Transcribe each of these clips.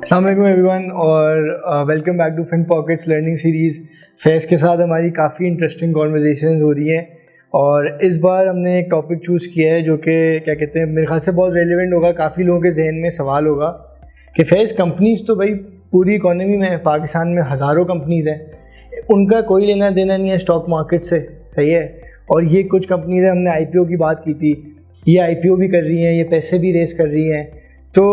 अस्सलाम वालेकुम एवरीवन और welcome back to Fin Pockets learning series. Faiz के साथ हमारी काफ़ी इंटरेस्टिंग कॉन्वर्जेशंस हो रही हैं और इस बार हमने एक टॉपिक चूज़ किया है जो कि क्या कहते हैं, मेरे ख्याल से बहुत रेलिवेंट होगा। काफ़ी लोगों के जहन में सवाल होगा कि फैज़ कंपनीज़ तो भाई पूरी इकॉनमी में, पाकिस्तान में हज़ारों कंपनीज़ हैं, उनका कोई लेना देना नहीं है स्टॉक मार्केट से, सही है। और ये कुछ कंपनीज़ हैं, हमने IPO की बात की थी, ये IPO भी कर रही हैं, ये पैसे भी रेस कर रही हैं। तो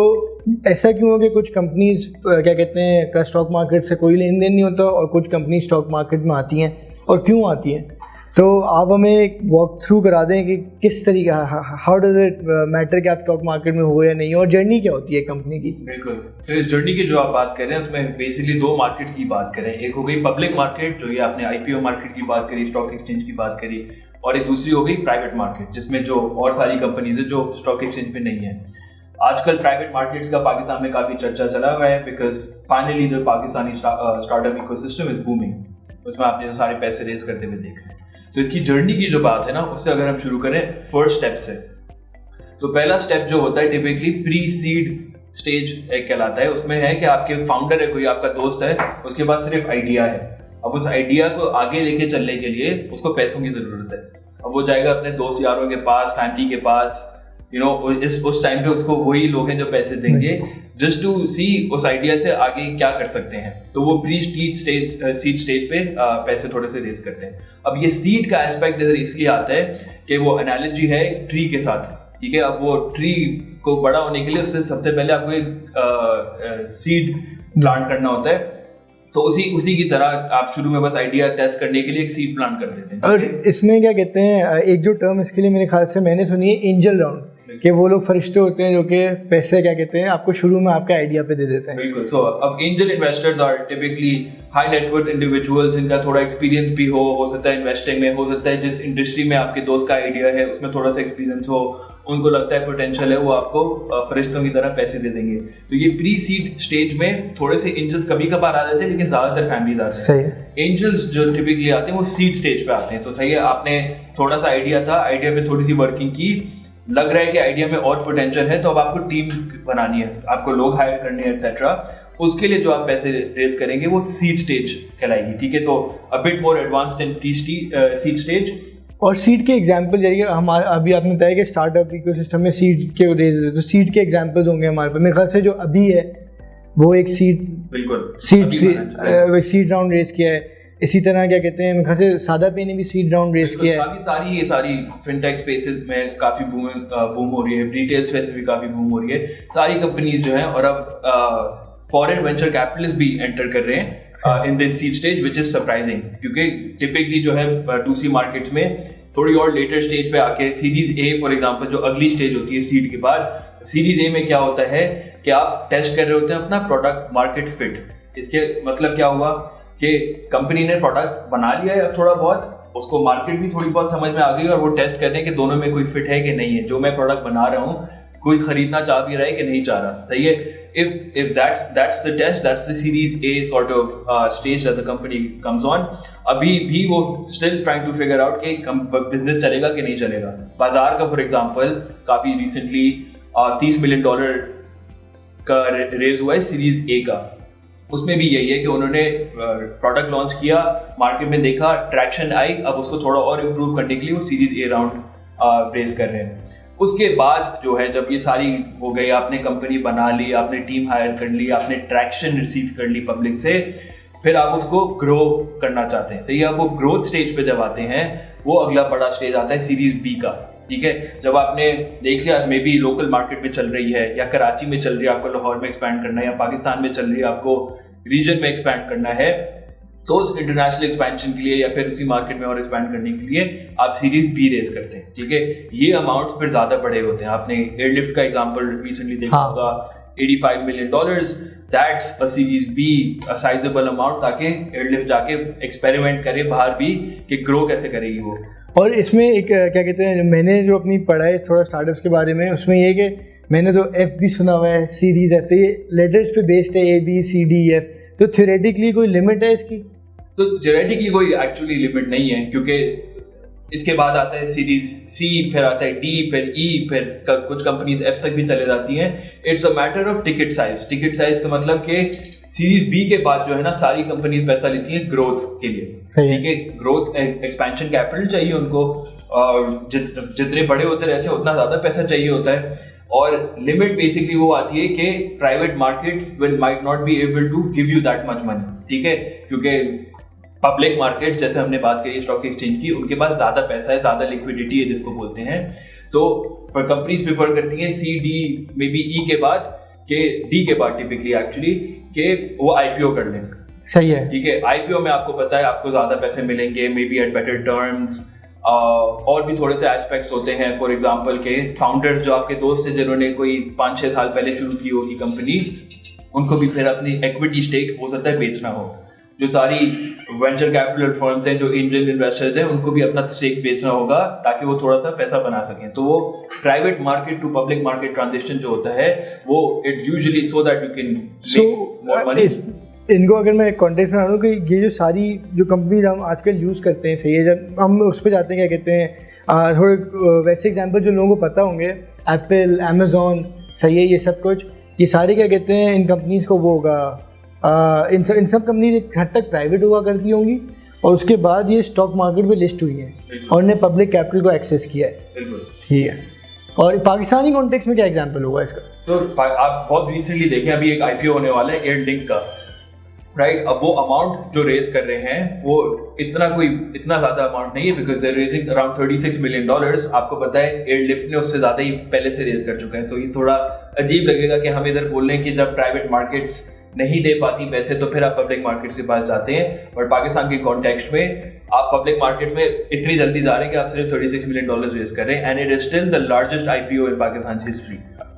ऐसा क्यों हो कि कुछ कंपनीज़ क्या कहते हैं का स्टॉक मार्केट से कोई लेन देन नहीं होता और कुछ कंपनी स्टॉक मार्केट में आती हैं, और क्यों आती हैं? तो आप हमें एक वॉक थ्रू करा दें कि किस तरीके, हाउ डज इट मैटर कि आप स्टॉक मार्केट में हो या नहीं, और जर्नी क्या होती है कंपनी की। बिल्कुल, तो इस जर्नी की जो आप बात कर रहे हैं उसमें बेसिकली दो मार्केट की बात करें। एक हो गई पब्लिक मार्केट, जो ये आपने IPO मार्केट की बात करी, स्टॉक एक्सचेंज की बात करी, और एक दूसरी हो गई प्राइवेट मार्केट, जिसमें जो और सारी कंपनीज है जो स्टॉक एक्सचेंज में नहीं है। आजकल प्राइवेट मार्केट्स का पाकिस्तान में काफी चर्चा चला हुआ है, because finally the Pakistani startup ecosystem is booming. उसमें आपने सारे पैसे रेज करते हुए देखे। तो इसकी जर्नी की जो बात है ना, उससे अगर हम शुरू करें फर्स्ट स्टेप से, तो पहला स्टेप जो होता है टिपिकली प्री सीड स्टेज एक कहलाता है। उसमें है कि आपके फाउंडर है, कोई आपका दोस्त है, उसके पास सिर्फ आइडिया है। अब उस आइडिया को आगे लेके चलने के लिए उसको पैसों की जरूरत है। अब वो जाएगा अपने दोस्त यारों के पास, फैमिली के पास, उस टाइम पे उसको वही लोग हैं जो पैसे देंगे जस्ट टू सी उस आइडिया से आगे क्या कर सकते हैं। तो वो प्री सीड स्टेज पे पैसे थोड़े से रेज करते हैं। अब ये सीड का एस्पेक्ट इधर इसलिए आता है कि वो एनालॉजी है ट्री के साथ, ठीक है। अब वो ट्री को बड़ा होने के लिए उससे सबसे पहले आपको एक सीड प्लांट करना होता है। तो उसी की तरह आप शुरू में बस आइडिया टेस्ट करने के लिए एक सीड प्लांट कर देते हैं। और इसमें क्या कहते हैं, एक जो टर्म इसके लिए मेरे ख्याल से मैंने सुनी है, एंजल राउंड, कि वो लोग फरिश्ते होते हैं जो कि पैसे क्या कहते हैं आपको शुरू में आपके आइडिया पे दे देते हैं। बिल्कुल। सो अब angel investors are typically high net worth individuals, जिनका थोड़ा एक्सपीरियंस भी हो सकता है इन्वेस्टिंग में, हो सकता है जिस इंडस्ट्री में आपके दोस्त का आइडिया है उसमें थोड़ा सा एक्सपीरियंस हो, उनको लगता है पोटेंशियल है, वो आपको फरिश्तों की तरह पैसे दे देंगे। तो ये प्री सीड स्टेज में थोड़े से एंजल्स कभी कभार आ जाते हैं, लेकिन ज्यादातर फैमिलीज आते हैं। सही है। एंजल्स जो टिपिकली आते हैं वो सीड स्टेज पे आते हैं। तो सही है, आपने थोड़ा सा आइडिया था, आइडिया पे थोड़ी सी वर्किंग की, लग रहा है कि आइडिया में और पोटेंशियल है, तो अब आपको टीम बनानी है, आपको लोग हायर करने हैं एक्सेट्रा। उसके लिए जो आप पैसे रेज करेंगे वो सीड स्टेज कहलाएगी, ठीक है। तो a bit more advanced in pre seed stage. और सीड के एग्जांपल जरिए हमारे अभी आपने बताया कि स्टार्टअप इकोसिस्टम में सीड के रेज, तो सीड के एग्जांपल्स होंगे हमारे पास। मेरे ख्याल से जो अभी है वो एक सीड, बिल्कुल सीड राउंड रेज किया है। इसी तरह क्या कहते हैं, मेरे ख्याल से सादा पे ने भी सीड राउंड रेस किया है। बाकी सारी फिनटेक स्पेसेस में काफी बूम हो रही है, रिटेल स्पेस में भी काफी बूम हो रही है, सारी कंपनीज जो हैं। और अब फॉरेन वेंचर कैपिटलिस्ट भी एंटर कर रहे हैं in this seed stage, which is surprising, क्योंकि टिपिकली जो है दूसरी मार्केट्स में थोड़ी और लेटर स्टेज पे आके सीरीज ए फॉर एग्जांपल, जो अगली स्टेज होती है सीड के बाद, सीरीज ए में क्या होता है कि आप टेस्ट कर रहे होते हैं अपना प्रोडक्ट मार्केट फिट। इसके मतलब क्या हुआ कि कंपनी ने प्रोडक्ट बना लिया है, अब थोड़ा बहुत उसको मार्केट भी थोड़ी बहुत समझ में आ गई, और वो टेस्ट कर रहे हैं कि दोनों में कोई फिट है कि नहीं है। जो मैं प्रोडक्ट बना रहा हूँ कोई खरीदना चाह भी रहा है कि नहीं चाह रहा, सही है। if that's the test, that's the series A sort of stage that the company comes on. अभी भी वो still trying to figure out कि बिजनेस चलेगा कि नहीं चलेगा। बाजार का फॉर एग्जांपल काफी रिसेंटली $30 मिलियन का रेज हुआ है सीरीज ए का। उसमें भी यही है कि उन्होंने प्रोडक्ट लॉन्च किया, मार्केट में देखा, ट्रैक्शन आई, अब उसको थोड़ा और इम्प्रूव करने के लिए वो सीरीज ए राउंड रेज कर रहे हैं। उसके बाद जो है, जब ये सारी हो गई, आपने कंपनी बना ली, आपने टीम हायर कर ली, आपने ट्रैक्शन रिसीव कर ली पब्लिक से, फिर आप उसको ग्रो करना चाहते हैं, सही है। आप वो ग्रोथ स्टेज पे जब आते हैं, वो अगला बड़ा स्टेज आता है सीरीज बी का, ठीक है। जब आपने देख लिया मे बी लोकल मार्केट में चल रही है, या कराची में चल रही है, आपको लाहौर में एक्सपैंड करना है, या पाकिस्तान में चल रही है, आपको रीजन में एक्सपैंड करना है, तो उस इंटरनेशनल एक्सपेंशन के लिए या फिर उसी मार्केट में और एक्सपैंड करने के लिए आप सीरीज बी रेज करते हैं, ठीक है। ये अमाउंट्स फिर ज्यादा बड़े होते हैं। आपने एयरलिफ्ट का एग्जांपल रिसेंटली देखा होगा, $85 million, that's a series B, a sizeable amount, ताकि एयरलिफ्ट जाके एक्सपेरिमेंट करे बाहर भी कि ग्रो कैसे करेगी वो। और इसमें एक क्या कहते हैं, मैंने जो अपनी पढ़ा है थोड़ा स्टार्टअप्स के बारे में, उसमें ये कि मैंने तो F भी सुना हुआ है, सीरीज F, तो ये लेटर्स पे बेस्ड है, ABCDEF। तो थ्योरेटिकली कोई लिमिट है इसकी? तो थ्योरेटिकली कोई एक्चुअली लिमिट नहीं है, क्योंकि इसके बाद आता है सीरीज सी, फिर आता है डी, फिर ई, फिर कुछ कंपनीज एफ तक भी चले जाती हैं। It's a matter of ticket size. Ticket size का मतलब कि सीरीज बी के बाद जो है ना सारी कंपनीज पैसा लेती हैं ग्रोथ के लिए, ठीक है। ग्रोथ एक्सपेंशन कैपिटल चाहिए उनको, जितने बड़े होते रहते हैं उतना ज्यादा पैसा चाहिए होता है। और लिमिट बेसिकली वो आती है कि private markets will might not be able to give you that much money, ठीक है, क्योंकि पब्लिक मार्केट जैसे हमने बात करी स्टॉक एक्सचेंज की, उनके पास ज्यादा पैसा है, ज्यादा लिक्विडिटी है जिसको बोलते हैं। तो कंपनीज प्रेफर करती हैं सी, डी, मे बी ई के बाद, के डी के बाद टिपिकली एक्चुअली के वो आईपीओ कर लें। सही है, ठीक है। आईपीओ में आपको पता है आपको ज्यादा पैसे मिलेंगे, may be at better terms. और भी थोड़े से एस्पेक्ट्स होते हैं, फॉर एग्जांपल के फाउंडर्स जो आपके दोस्त हैं जिन्होंने कोई 5-6 साल पहले शुरू की होगी कंपनी, उनको भी फिर अपनी इक्विटी स्टेक हो सकता है बेचना हो। जो सारी वेंचर कैपिटल फर्म्स हैं, जो एंजल इन्वेस्टर्स हैं, उनको भी अपना स्टेक बेचना होगा ताकि वो थोड़ा सा पैसा बना सकें। तो वो private market to public market transition जो होता है वो it's usually so that you can make more money. इनको अगर मैं कॉन्टेक्स्ट में आऊँ कि ये जो सारी जो कंपनी हम आजकल यूज़ करते हैं, सही है, जब हम उस पर जाते हैं क्या कहते हैं, थोड़े वैसे एग्जांपल जो लोगों को पता होंगे, एप्पल, अमेज़ॉन, सही है, ये सब कुछ, ये सारे क्या कहते हैं इन कंपनीज़ को वो होगा, इन सब कंपनी एक हद तक प्राइवेट हुआ करती होंगी और उसके बाद ये स्टॉक मार्केट में लिस्ट हुई हैं और उन्हें पब्लिक कैपिटल को एक्सेस किया है, ठीक है। और पाकिस्तानी कॉन्टेक्स्ट में क्या एग्जांपल होगा इसका? तो आप बहुत रिसेंटली देखें, अभी एक आईपीओ होने वाला है एयरलिंक का, राइट। अब वो अमाउंट जो रेज कर रहे हैं वो इतना ज़्यादा अमाउंट नहीं है, because they raising around $36 million. आपको पता है एयरलिफ्ट ने उससे ज़्यादा ही पहले से रेज कर चुका है। तो ये थोड़ा अजीब लगेगा कि हम इधर बोल रहे हैं कि जब प्राइवेट मार्केट्स नहीं दे पाती पैसे तो फिर आप पब्लिक मार्केट्स के पास जाते हैं। और पाकिस्तान के कॉन्टेक्स्ट में आप पब्लिक मार्केट में इतनी जल्दी जा रहे हैं कि आप सिर्फ $36 मिलियन रेज कर रहे हैं, and it is still the largest IPO in Pakistan history.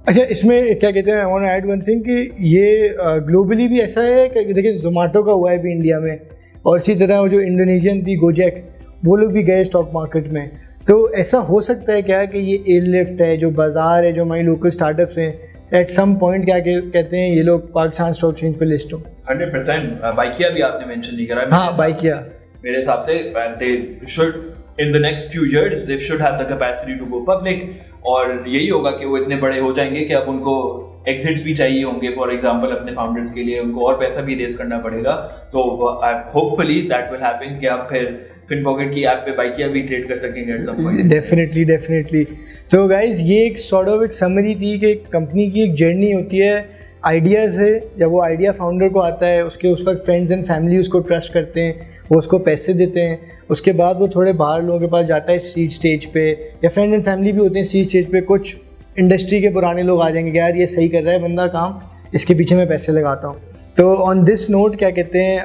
अच्छा, इसमें क्या कहते हैं, I want to add one thing कि ये ग्लोबली भी ऐसा है कि देखिए जोमेटो का हुआ है भी इंडिया में, और इसी तरह वो जो इंडोनेशियन थी गोजेक, वो लोग भी गए स्टॉक मार्केट में। तो ऐसा हो सकता है क्या कि ये एयरलिफ्ट है, जो बाज़ार है, जो हमारी लोकल स्टार्टअप्स हैं, एट सम पॉइंट क्या कहते हैं ये लोग पाकिस्तान स्टॉक एक्सचेंज पे लिस्ट हो? 100%। बाइकिया भी आपने मेंशन नहीं करा। हाँ, बाइकिया मेरे हिसाब से they should in the next few years they should have the capacity to go public, और यही होगा कि वो इतने बड़े हो जाएंगे कि अब उनको एग्जिट्स भी चाहिए होंगे, फॉर एग्जांपल अपने फाउंडर्स के लिए उनको और पैसा भी रेज करना पड़ेगा। तो होपफुली दैट विल हैपन कि आप फिर फिनपॉकेट की ऐप पे बाइकिया भी ट्रेड कर सकेंगे एट सम पॉइंट। डेफिनेटली। तो गाइज ये एक सॉर्ट ऑफ एक समरी थी कि कंपनी की एक जर्नी होती है आइडिया से। जब वो आइडिया फाउंडर को आता है, उसके उस वक्त फ्रेंड्स एंड फैमिली उसको ट्रस्ट करते हैं, वो उसको पैसे देते हैं। उसके बाद वो थोड़े बाहर लोगों के पास जाता है सीड स्टेज पे, या फ्रेंड एंड फैमिली भी होते हैं सीड स्टेज पे। कुछ इंडस्ट्री के पुराने लोग आ जाएंगे कि यार ये सही कर रहा है बंदा काम, इसके पीछे मैं पैसे लगाता हूँ। तो ऑन दिस नोट क्या कहते हैं,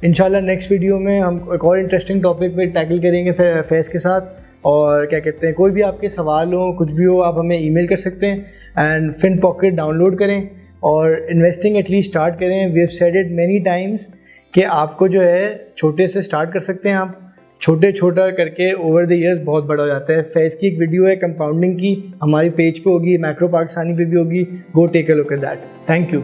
इंशाल्लाह नेक्स्ट वीडियो में हम एक और इंटरेस्टिंग टॉपिक पे टैकल करेंगे फैज़ के साथ। और क्या कहते हैं, कोई भी आपके सवाल हो, कुछ भी हो, आप हमें ईमेल कर सकते हैं। एंड फिनपॉकेट डाउनलोड करें और इन्वेस्टिंग एटलीस्ट स्टार्ट करें। We have said it many times कि आपको जो है छोटे से स्टार्ट कर सकते हैं। आप छोटा करके ओवर द ईयर्स बहुत बड़ा हो जाता है। फैज़ की एक वीडियो है कंपाउंडिंग की, हमारी पेज पे होगी, मैक्रो पाकिस्तानी पे भी होगी। Go take a look at that. Thank you.